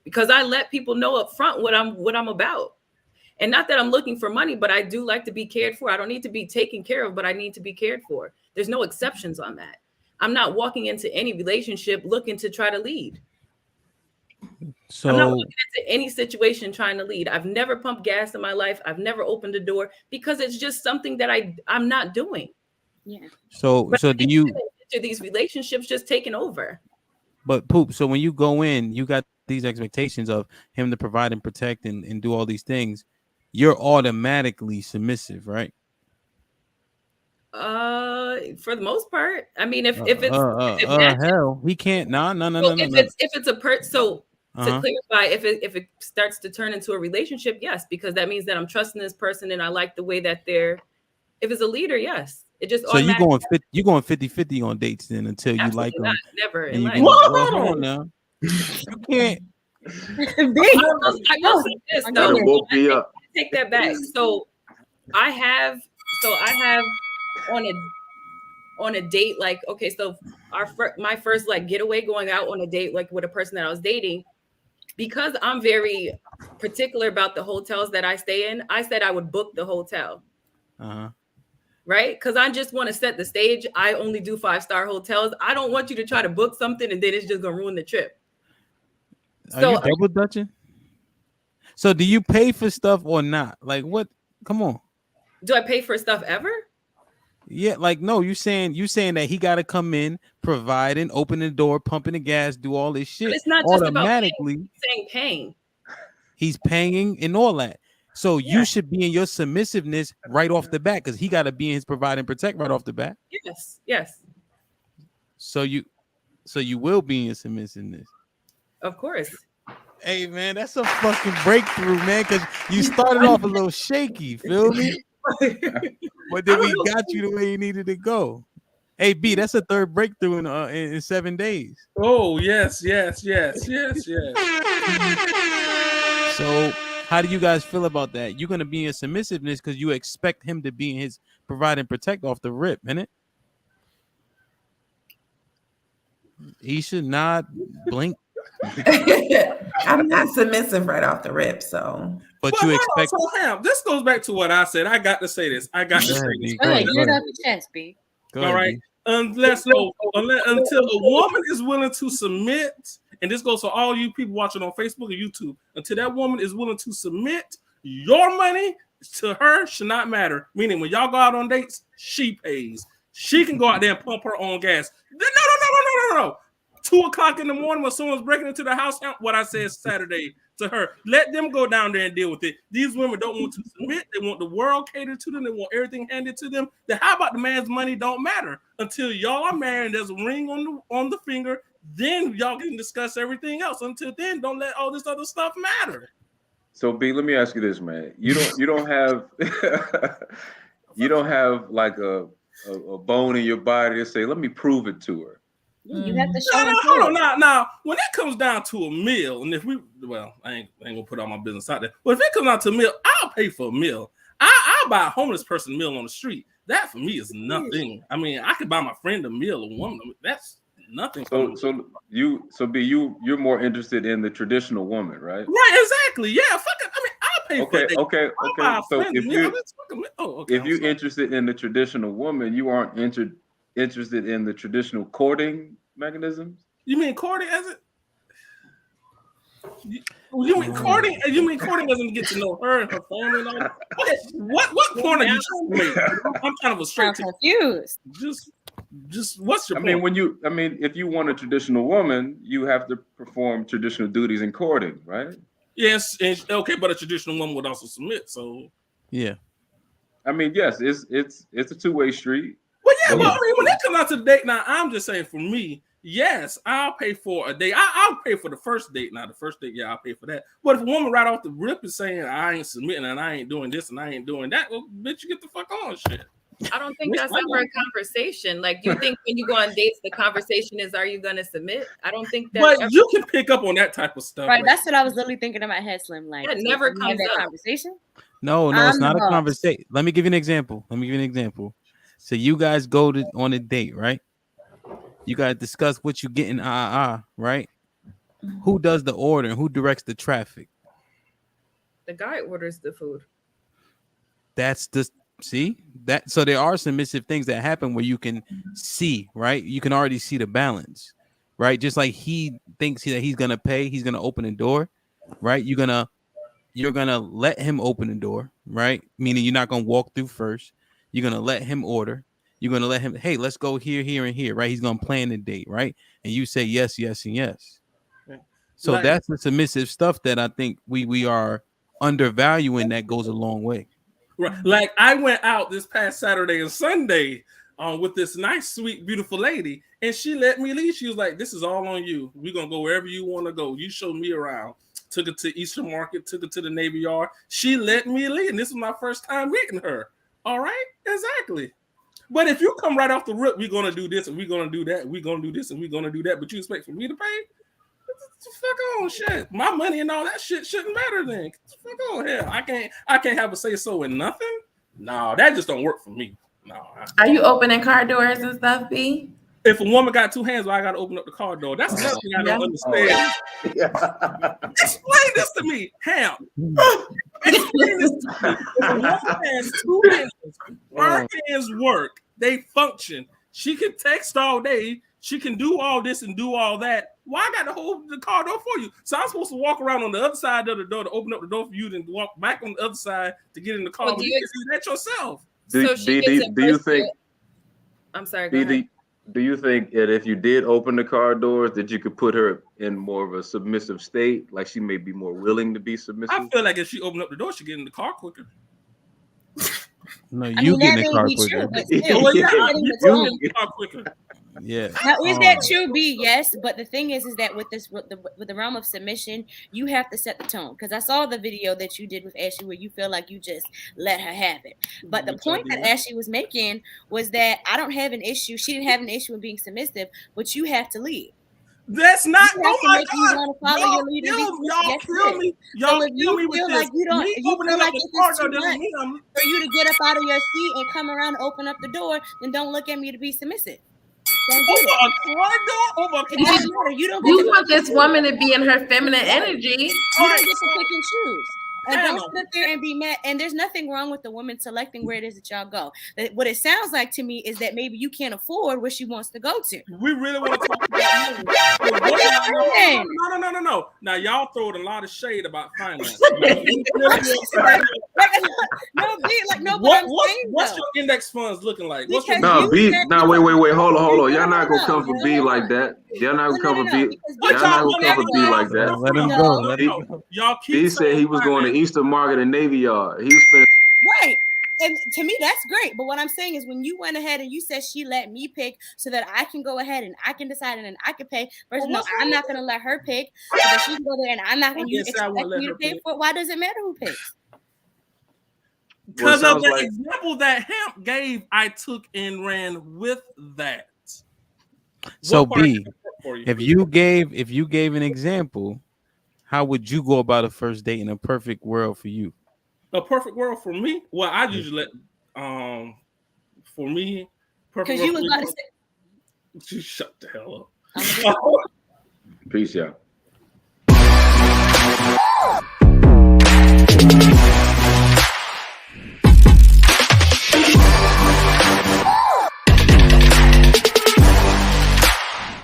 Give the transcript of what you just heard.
because I let people know up front what I'm about. And not that I'm looking for money, but I do like to be cared for. I don't need to be taken care of, but I need to be cared for. There's no exceptions on that. I'm not walking into any relationship looking to try to lead. I'm not So walking into any situation trying to lead. I've never pumped gas in my life. I've never opened a door because it's just something that I'm not doing. Yeah. But so do you? into these relationships just taking over. But Poop. So when you go in, you got these expectations of him to provide and protect and do all these things. You're automatically submissive, right? For the most part, I mean, if it matches, hell, he can't. No. so if it's a so to Uh-huh. clarify, if it starts to turn into a relationship, yes, because that means that I'm trusting this person and I like the way that they're. If it's a leader, yes, it just So automatically. you going 50-50 on dates then until you like Absolutely not, them never and in you life. can. Well, hold on now. You can't. I will say this though. That'll woke me up. Take that back. So I have on a date, like, okay, so my first like getaway going out on a date like with a person that I was dating, because I'm very particular about the hotels that I stay in. I said I would book the hotel. Uh-huh. Right? Because I just want to set the stage. I only do 5-star hotels. I don't want you to try to book something and then it's just gonna ruin the trip. Are you double dutching? So do you pay for stuff or not? Like what? Come on. Do I pay for stuff ever? Yeah, like no, you saying that he got to come in, providing, open the door, pumping the gas, do all this shit. But it's not just automatically. About saying paying. He's paying and all that. So you should be in your submissiveness right off the bat because he got to be in his provide and protect right off the bat. Yes. So you will be in your submissiveness. Of course. Hey man, that's a fucking breakthrough, man. Because you started off a little shaky, feel me? But then we got you the way you needed to go. Hey B, that's a third breakthrough in 7 days. Oh yes. So how do you guys feel about that? You're gonna be in submissiveness because you expect him to be in his provide and protect off the rip, innit? He should not blink. I'm not submissive right off the rip, so. But you expect. So, this goes back to what I said. I got to say this. Go ahead, get it off your chest, B. All right. Until a woman is willing to submit, and this goes for all you people watching on Facebook and YouTube, until that woman is willing to submit, your money to her should not matter. Meaning, when y'all go out on dates, she pays. She can go out there and pump her own gas. No. 2:00 in the morning when someone's breaking into the house, what I said Saturday to her, let them go down there and deal with it. These women don't want to submit. They want the world catered to them. They want everything handed to them. Then how about the man's money don't matter until y'all are married and there's a ring on the finger. Then y'all can discuss everything else. Until then, don't let all this other stuff matter. So B, let me ask you this, man. You don't have you don't have like a bone in your body to say, let me prove it to her. You have to show hold on now. When it comes down to a meal, and I ain't gonna put all my business out there. But if it comes down to a meal, I'll pay for a meal. I'll buy a homeless person a meal on the street. That for me is nothing. I mean, I could buy my friend a meal, a woman. That's nothing. So B, you're more interested in the traditional woman, right? Right, exactly. Yeah, fuck it. I mean, I'll pay for it. Okay. So if you're interested in the traditional woman, you aren't interested in the traditional courting mechanisms? You mean courting as it? You mean courting? You mean courting doesn't get to know her and her family and all that? What point are you trying to make? I'm kind of a straight confused. Just what's your point? If you want a traditional woman, you have to perform traditional duties in courting, right? Yes, okay, but a traditional woman would also submit. So yeah, I mean, yes, it's a two-way street. Well, yeah, well, I mean, when it comes out to the date, now I'm just saying for me, yes, I'll pay for a date. I'll pay for the first date. Now, the first date, yeah, I'll pay for that. But if a woman right off the rip is saying, I ain't submitting and I ain't doing this and I ain't doing that, well, bitch, you get the fuck on shit. I don't think that's ever a conversation. Like, do you think when you go on dates, the conversation is, are you going to submit? I don't think that. But you can pick up on that type of stuff. Right, that's what I was literally thinking in my head, Slim. Like, that never comes up. Conversation? No, it's not a conversation. Let me give you an example. So you guys go on a date, right? You guys discuss what you get in right? who does the order and who directs the traffic? The guy orders the food. That's the see that. So there are submissive things that happen where you can see, right? You can already see the balance, right? Just like he thinks that he's gonna pay, he's gonna open the door, right? You're gonna let him open the door, right? Meaning you're not gonna walk through first. You're gonna let him order. You're gonna let him, hey, let's go here, here, and here, right? He's gonna plan the date, right? And you say yes, yes, and yes. So Like- that's the submissive stuff that I think we are undervaluing. That goes a long way. Right. Like I went out this past Saturday and Sunday with this nice, sweet, beautiful lady, and she let me leave. She was like, "This is all on you. We're gonna go wherever you want to go. You show me around." Took her to Eastern Market, took her to the Navy Yard. She let me leave, and this is my first time meeting her. All right, exactly. But if you come right off the rip, we're gonna do this and we're gonna do that. We're gonna do this and we're gonna do that. But you expect for me to pay? Fuck on, shit. My money and all that shit shouldn't matter then. Fuck on, hell. I can't have a say so in nothing. No, that just don't work for me. No. Are you opening car doors and stuff, B? If a woman got two hands, well, I gotta open up the car door. That's another thing I don't understand. Explain this to me, Ham. Explain this to me. If a woman has two hands, her hands work, they function. She can text all day. She can do all this and do all that. Why I got to hold the car door for you? So I'm supposed to walk around on the other side of the door to open up the door for you, then walk back on the other side to get in the car. Well, But do you you can do that yourself. Do you think? I'm sorry. Go ahead. Do you think that if you did open the car doors, that you could put her in more of a submissive state, like she may be more willing to be submissive? I feel like if she opened up the door, she'd get in the car quicker. No, I you mean, get in that the may car be quicker. true, but still, Well, yeah, getting you the get in tone. the car quicker. Yeah. Now, is that true, B? Yes, but the thing is that with the realm of submission, you have to set the tone. Because I saw the video that you did with Ashley where you feel like you just let her have it. But the Which I point that did. Ashley was making was that I don't have an issue. She didn't have an issue with being submissive, but you have to lead. That's not. You have Oh to my make me God! want to follow your lead and be submissive. Y'all Yes, kill it me! is. Y'all So if kill you me with feel this. like you don't, Me if you opening feel up like the it's car just door too doesn't much mean I'm. for you to get up out of your seat and come around and open up the door, then don't look at me to be submissive. Don't do Over that. a car door? Over a It car doesn't door? matter. You don't get You to want pick and this choose. woman to be in her feminine energy. You All don't right, get to so pick and choose. And don't Hannah, sit there and be mad. And there's nothing wrong with the woman selecting where it is that y'all go. What it sounds like to me is that maybe you can't afford where she wants to go to. we really want to talk about money. So what saying. No. Now y'all throwing a lot of shade about finance. No, B, like no. But I'm saying What's though, your index funds looking like? What's your Because No, you B. said- No, wait. Hold on. Y'all not gonna No, come for no, B no. like that. Y'all not gonna come for B. because What Y'all y'all not gonna wanna come for B do? like that. Let him No. go. Let him go. Y'all keep He said he was going to Eastern Market and Navy Yard. He was spending. right. And to me, that's great. But what I'm saying is when you went ahead and you said she let me pick so that I can go ahead and I can decide and then I can pay. Versus, no, I'm not going to let her pick so that she can go there and I'm not going to Yes, I expect won't let me to her pay pick. for it. Why does it matter who picks? Because of sounds the like- example that Hemp gave, I took and ran with that. So What part B, did it work for you? if you gave an example, how would you go about a first date in a perfect world for you? A perfect world for me? Well, I usually let for me, perfect Because you world was for about to me- say, You shut the hell up. I'm gonna Peace, y'all.